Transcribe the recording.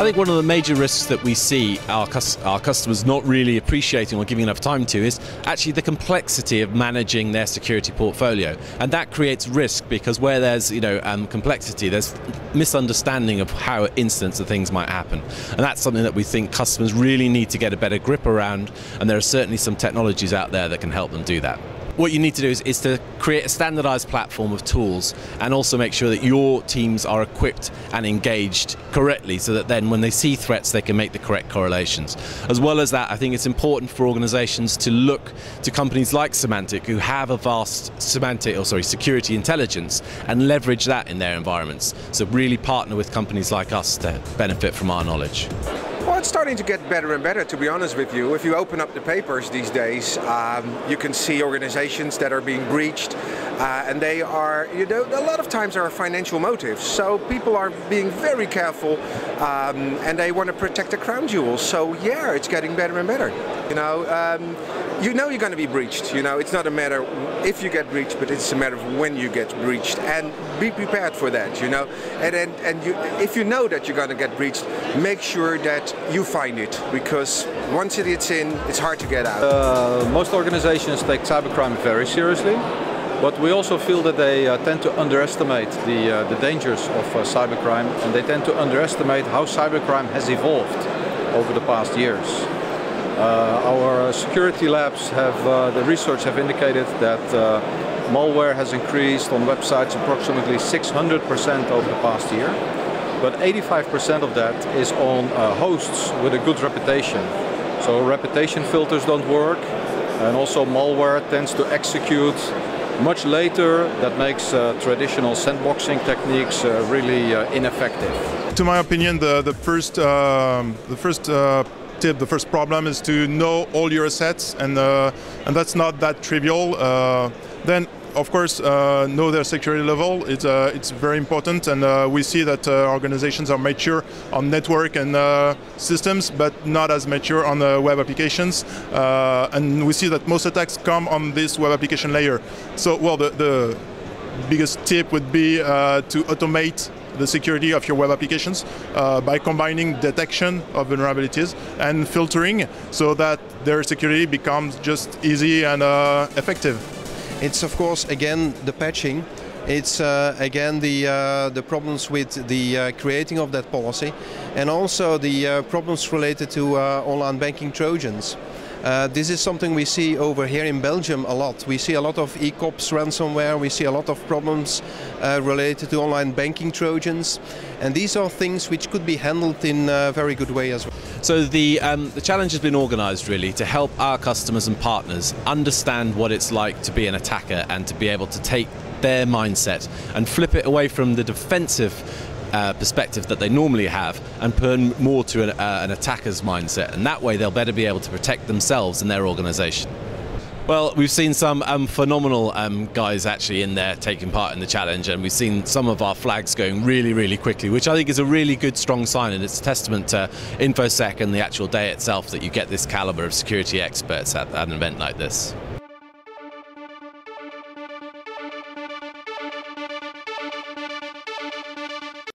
I think one of the major risks that we see our customers not really appreciating or giving enough time to is actually the complexity of managing their security portfolio, and that creates risk because where there's complexity, there's misunderstanding of how incidents of things might happen, and that's something that we think customers really need to get a better grip around, and there are certainly some technologies out there that can help them do that. What you need to do is to create a standardized platform of tools and also make sure that your teams are equipped and engaged correctly so that then when they see threats they can make the correct correlations. As well as that, I think it's important for organizations to look to companies like Symantec who have a vast security intelligence and leverage that in their environments. So really partner with companies like us to benefit from our knowledge. Well, it's starting to get better and better, to be honest with you. If you open up the papers these days, you can see organizations that are being breached, and they are, a lot of times there are financial motives. So people are being very careful, and they want to protect the crown jewels. So yeah, it's getting better and better. You're going to be breached. It's not a matter if you get breached, but it's a matter of when you get breached, and be prepared for that. If you know that you're going to get breached, make sure that you find it, because once it's in, it's hard to get out. Most organizations take cybercrime very seriously, but we also feel that they tend to underestimate the dangers of cybercrime, and they tend to underestimate how cybercrime has evolved over the past years. Our security labs the research have indicated that malware has increased on websites approximately 600% over the past year, but 85% of that is on hosts with a good reputation. So reputation filters don't work, and also malware tends to execute much later. That makes traditional sandboxing techniques really ineffective. To my opinion, the first problem is to know all your assets, and that's not that trivial. Then, of course, know their security level. It's very important, and we see that organizations are mature on network and systems, but not as mature on web applications. And we see that most attacks come on this web application layer. So, well, the biggest tip would be to automate the security of your web applications by combining detection of vulnerabilities and filtering so that their security becomes just easy and effective. It's of course again the patching. It's again the problems with the creating of that policy, and also the problems related to online banking Trojans. This is something we see over here in Belgium a lot. We see a lot of e-cops ransomware, we see a lot of problems related to online banking Trojans, and these are things which could be handled in a very good way as well. So the challenge has been organised really to help our customers and partners understand what it's like to be an attacker and to be able to take their mindset and flip it away from the defensive perspective that they normally have and turn more to an attacker's mindset, and that way they'll better be able to protect themselves and their organisation. Well, we've seen some phenomenal guys actually in there taking part in the challenge, and we've seen some of our flags going really, really quickly, which I think is a really good, strong sign, and it's a testament to InfoSec and the actual day itself that you get this calibre of security experts at an event like this.